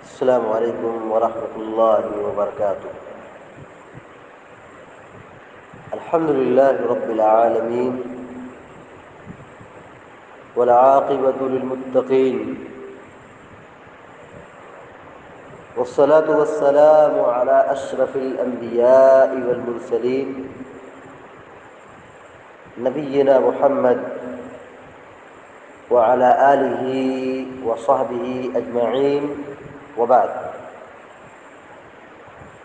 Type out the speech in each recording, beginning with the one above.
السلام علیکم ورحمۃ اللہ وبرکاتہ۔ الحمد للہ رب العالمین والعاقبۃ للمتقین والصلاة والسلام علی اشرف الانبیاء والمرسلین نبینا محمد وعلى آلہ وصحبہ اجمعین وبعد۔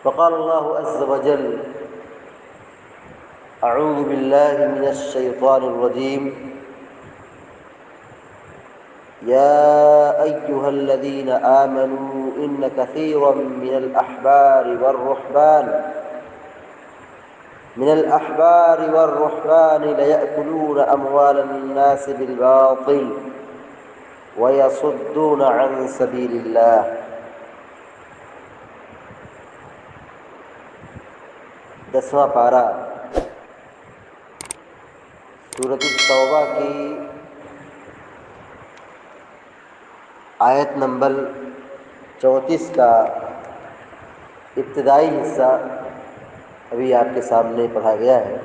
فقال اللہ عز وجل اعوذ باللہ من الشیطان الرجیم یا ایہا الذین آمنوا ان کثیرا من الأحبار والرهبان ليأكلون أموال الناس بالباطل ويصدون عن سبيل الله۔ 10واں پارہ سورۃ التوبہ کی آیت نمبر 34 کا ابتدائی حصہ ابھی آپ کے سامنے پڑھا گیا ہے،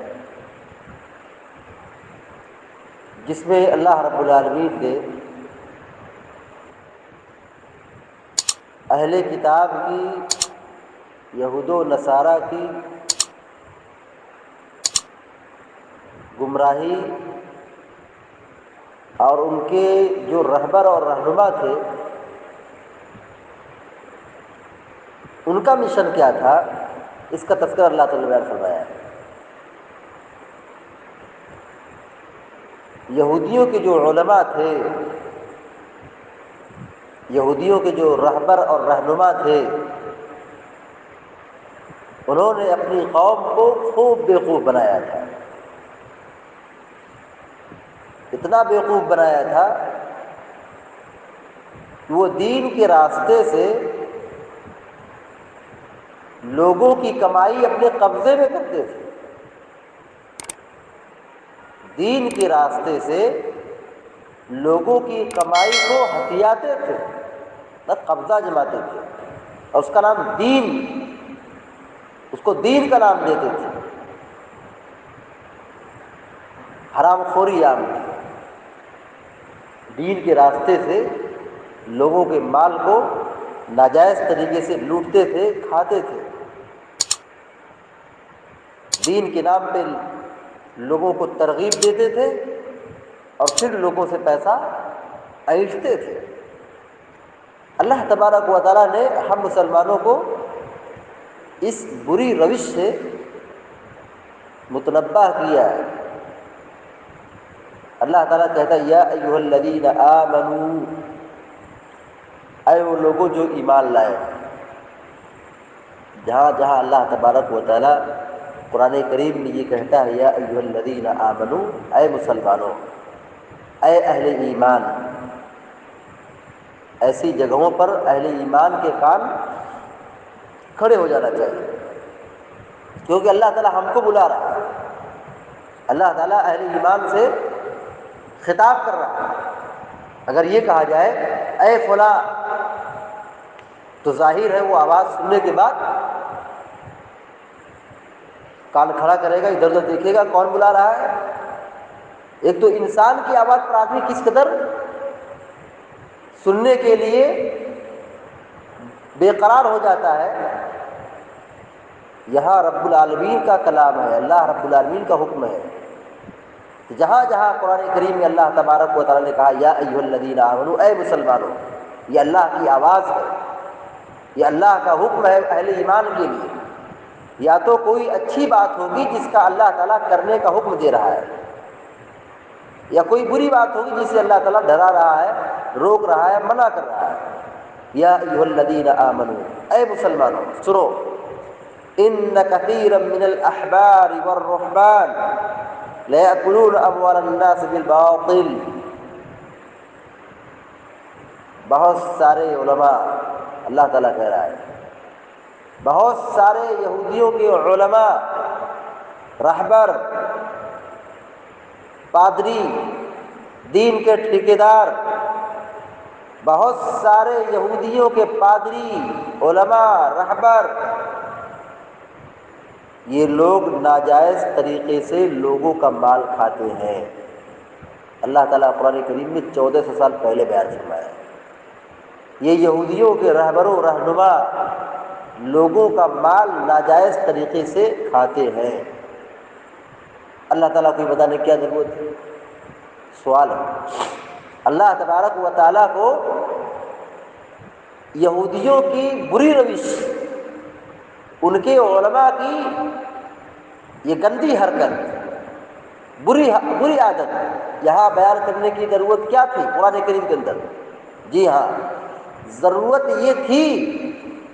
جس میں اللہ رب العالمین نے اہل کتاب کی، یہود و نصارہ کی گمراہی اور ان کے جو رہبر اور رہنما تھے ان کا مشن کیا تھا، اس کا تذکرہ اللہ تعالیٰ نے بیان فرمایا ہے۔ یہودیوں کے جو علماء تھے، یہودیوں کے جو رہبر اور رہنما تھے، انہوں نے اپنی قوم کو خوب بیوقوف بنایا تھا، اتنا بیوقوف بنایا تھا کہ وہ دین کے راستے سے لوگوں کی کمائی اپنے قبضے میں کرتے تھے، دین کے راستے سے لوگوں کی کمائی کو ہتھیاتے تھے، قبضہ جماتے تھے، اور اس کا نام دین، اس کو دین کا نام دیتے تھے۔ حرام خوری عام تھی، دین کے راستے سے لوگوں کے مال کو ناجائز طریقے سے لوٹتے تھے، کھاتے تھے، دین کے نام پہ لوگوں کو ترغیب دیتے تھے اور پھر لوگوں سے پیسہ ایٹھتے تھے۔ اللہ تبارک و تعالیٰ نے ہم مسلمانوں کو اس بری روش سے متنبہ کیا ہے۔ اللہ تعالیٰ کہتا ہے یا ایھا الذین آمنوا، اے وہ لوگوں جو ایمان لائے۔ جہاں جہاں اللہ تبارک و تعالیٰ قرآن کریم میں یہ کہتا ہے یا ایھا الذین آمنوا، اے مسلمانوں، اے اہل ایمان، ایسی جگہوں پر اہل ایمان کے کان کھڑے ہو جانا چاہیے، کیونکہ اللہ تعالیٰ ہم کو بلا رہا ہے، اللہ تعالیٰ اہل ایمان سے خطاب کر رہا ہے۔ اگر یہ کہا جائے اے فلاں، تو ظاہر ہے وہ آواز سننے کے بعد کان کھڑا کرے گا، ادھر ادھر دیکھے گا کون بلا رہا ہے۔ ایک تو انسان کی آواز پر آدمی کس قدر سننے کے لیے بے قرار ہو جاتا ہے، یہاں رب العالمین کا کلام ہے، اللہ رب العالمین کا حکم ہے۔ جہاں جہاں قرآن کریم میں اللہ تبارک و تعالیٰ نے کہا یا ایھا الذین آمنوا، اے مسلمانوں، یہ اللہ کی آواز ہے، یہ اللہ کا حکم ہے اہل ایمان کے لیے۔ یا تو کوئی اچھی بات ہوگی جس کا اللہ تعالیٰ کرنے کا حکم دے رہا ہے، یا کوئی بری بات ہوگی جس سے اللہ تعالیٰ ڈرا رہا ہے، روک رہا ہے، منع کر رہا ہے۔ یا ایھا الذین آمنوا، اے مسلمانوں سنو، ان کثیرا من الاحبار والرہبان لیأکلون اموال الناس بالباطل، بہت سارے علماء، اللہ تعالیٰ کہہ رہا ہے بہت سارے یہودیوں کے علماء، رہبر، پادری، دین کے ٹھیکیدار بہت سارے یہودیوں کے پادری، علماء، رہبر، یہ لوگ ناجائز طریقے سے لوگوں کا مال کھاتے ہیں۔ اللہ تعالیٰ قرآن کریم میں 1400 سال پہلے بیان فرمایا ہے، یہ یہودیوں کے رہبر و رہنما لوگوں کا مال ناجائز طریقے سے کھاتے ہیں۔ اللہ تعالیٰ کو یہ بتانے کی کیا ضرورت ہے؟ سوال ہے۔ اللہ تبارک و تعالیٰ کو یہودیوں کی بری روش، ان کے علماء کی یہ گندی حرکت، بری عادت یہاں بیان کرنے کی ضرورت کیا تھی قرآن کریم کے اندر؟ جی ہاں، ضرورت یہ تھی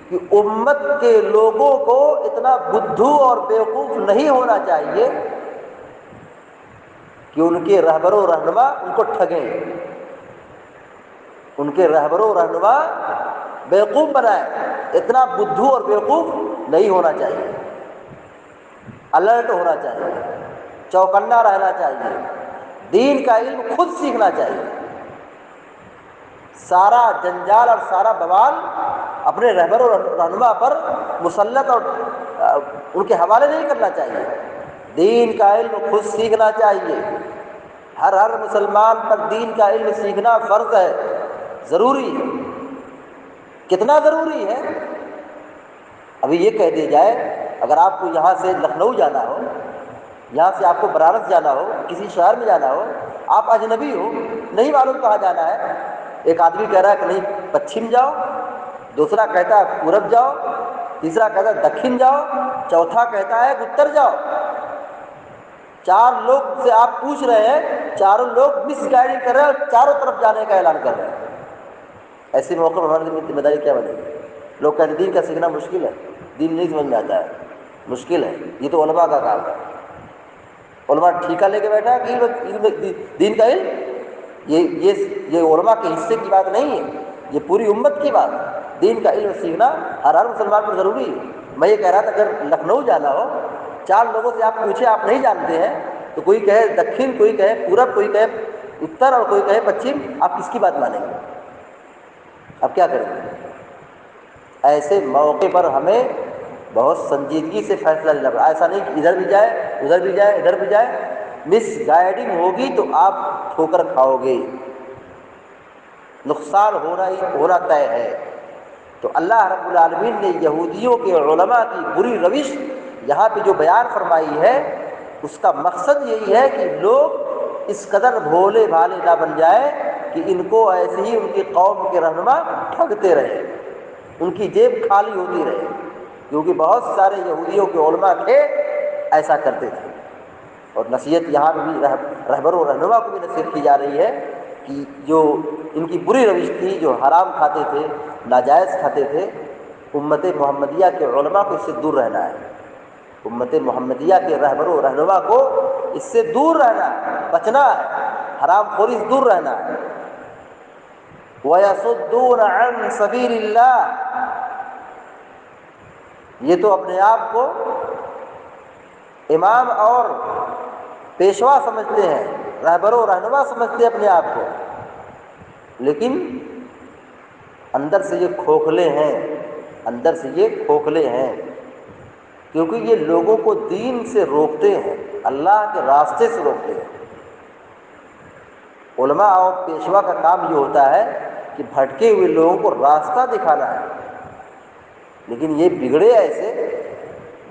کہ امت کے لوگوں کو اتنا بدھو اور بیوقوف نہیں ہونا چاہیے کہ ان کے رہبر و رہنما ان کو ٹھگیں، ان کے رہبر و رہنما بیوقوف بنائیں۔ اتنا بدھو اور بیوقوف نہیں ہونا چاہیے، الرٹ ہونا چاہیے، چوکنا رہنا چاہیے، دین کا علم خود سیکھنا چاہیے، سارا جنجال اور سارا بوال اپنے رہبر و رہنما پر مسلط اور ان کے حوالے نہیں کرنا چاہیے۔ دین کا علم خود سیکھنا چاہیے۔ ہر مسلمان پر دین کا علم سیکھنا فرض ہے، ضروری ہے۔ کتنا ضروری ہے؟ ابھی یہ کہہ دیا جائے اگر آپ کو یہاں سے لکھنؤ جانا ہو، یہاں سے آپ کو بنارس جانا ہو، کسی شہر میں جانا ہو، آپ اجنبی ہو، نہیں معلوم کہاں جانا ہے، ایک آدمی کہہ رہا ہے کہ نہیں پچھم جاؤ، دوسرا کہتا ہے پورب جاؤ، تیسرا کہتا ہے دکھن جاؤ، چوتھا کہتا ہے اتر جاؤ۔ 4 لوگ سے آپ پوچھ رہے ہیں، چاروں لوگ مس گائیڈنگ کر رہے ہیں اور چاروں طرف جانے کا اعلان کر رہے ہیں۔ ایسے موقع پر ہماری ذمہ داری کیا بنے گی؟ لوگ کہتے ہیں دین کا سیکھنا مشکل ہے، دین نہیں سمجھ میں آتا ہے، مشکل ہے، یہ تو علماء کا کام ہے۔ علماء ٹھیکہ لے کے بیٹھا ہے کہ دین کا علم، یہ علماء کے حصے کی بات نہیں ہے، یہ پوری امت کی بات ہے۔ دین کا علم سیکھنا ہر مسلمان پر ضروری ہے۔ میں یہ کہہ رہا تھا اگر لکھنؤ جانا ہو، 4 لوگوں سے آپ پوچھیں، آپ نہیں جانتے ہیں، تو کوئی کہے دکھن، کوئی کہے پورب، کوئی کہے اتر اور کوئی کہے پچھم، آپ کس کی بات مانیں گے؟ اب کیا کریں گے؟ ایسے موقع پر ہمیں بہت سنجیدگی سے فیصلہ لینا پڑا۔ ایسا نہیں کہ ادھر بھی جائے ادھر بھی جائے ادھر بھی جائے، مس گائیڈنگ ہوگی تو آپ ٹھوکر کھاؤ گے، نقصان ہونا طے ہے۔ تو اللہ رب العالمین نے یہودیوں کے علماء کی بری روش یہاں پہ جو بیان فرمائی ہے، اس کا مقصد یہی ہے کہ لوگ اس قدر بھولے بھالے نہ بن جائے کہ ان کو ایسے ہی ان کی قوم کے رہنما ٹھگتے رہے، ان کی جیب خالی ہوتی رہے، کیونکہ بہت سارے یہودیوں کے علماء تھے ایسا کرتے تھے۔ اور نصیحت یہاں پہ بھی رہبر و رہنما کو بھی نصیحت کی جا رہی ہے کہ جو ان کی بری روش تھی، جو حرام کھاتے تھے، ناجائز کھاتے تھے، امت محمدیہ کے علماء کو اس سے دور رہنا ہے۔ امت محمدیہ کے رہبر و رہنما کو اس سے دور رہنا ہے، بچنا ہے، حرام خوری سے دور رہنا ہے۔ وَيَصُدُّونَ عَن سَبِيلِ اللَّهِ، یہ تو اپنے آپ کو امام اور پیشوا سمجھتے ہیں، رہبر و رہنما سمجھتے ہیں اپنے آپ کو، لیکن اندر سے یہ کھوکھلے ہیں، اندر سے یہ کھوکھلے ہیں، کیونکہ یہ لوگوں کو دین سے روکتے ہیں، اللہ کے راستے سے روکتے ہیں۔ علماء اور پیشوا کا کام یہ ہوتا ہے کہ بھٹکے ہوئے لوگوں کو راستہ دکھانا ہے، لیکن یہ بگڑے ایسے،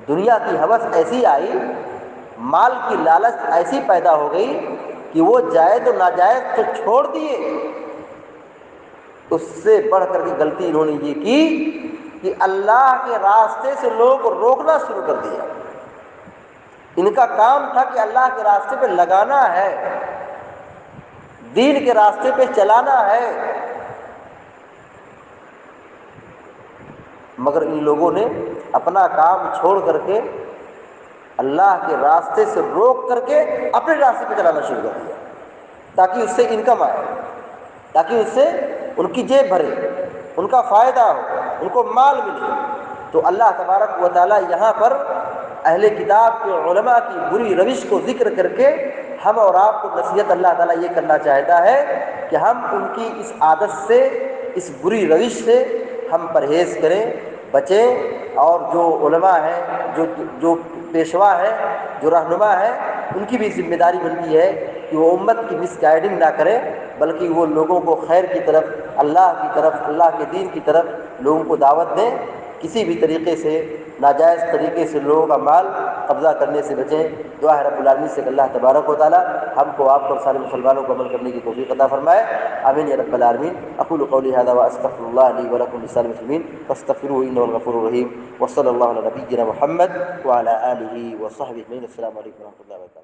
دنیا کی ہوس ایسی آئی، مال کی لالچ ایسی پیدا ہو گئی کہ وہ جائز و ناجائز تو چھوڑ دیے، اس سے بڑھ کر کے غلطی انہوں نے یہ کی کہ اللہ کے راستے سے لوگوں کو روکنا شروع کر دیا۔ ان کا کام تھا کہ اللہ کے راستے پہ لگانا ہے، دین کے راستے پہ چلانا ہے، مگر ان لوگوں نے اپنا کام چھوڑ کر کے اللہ کے راستے سے روک کر کے اپنے راستے پہ چلانا شروع کر دیا، تاکہ اس سے انکم آئے، تاکہ اس سے ان کی جیب بھرے، ان کا فائدہ ہو، ان کو مال ملے۔ تو اللہ تبارک و تعالیٰ یہاں پر اہل کتاب کے علماء کی بری روش کو ذکر کر کے ہم اور آپ کو نصیحت اللہ تعالیٰ یہ کرنا چاہتا ہے کہ ہم ان کی اس عادت سے اس بری روش سے ہم پرہیز کریں، بچیں، اور جو علماء ہیں، جو پیشوا ہے، جو رہنما ہے، ان کی بھی ذمہ داری بنتی ہے کہ وہ امت کی مس گائیڈنگ نہ کریں، بلکہ وہ لوگوں کو خیر کی طرف، اللہ کی طرف، اللہ کے دین کی طرف لوگوں کو دعوت دیں، کسی بھی طریقے سے ناجائز طریقے سے لوگوں کا مال قبضہ کرنے سے بچیں۔ دعا ہے رب العالمین سے کہ اللہ تبارک و تعالی ہم کو، آپ کو، سارے مسلمانوں کو عمل کرنے کی توفیق عطا فرمائے، آمین یا رب العالمین۔ اقول قولی هذا واستغفر الله لي ولكم لسائر المسلمين فاستغفروه انه الغفور الرحيم، وصلى الله على نبينا محمد وعلى اله وصحبه اجمعين۔ السلام علیکم ورحمۃ اللہ وبرکاتہ۔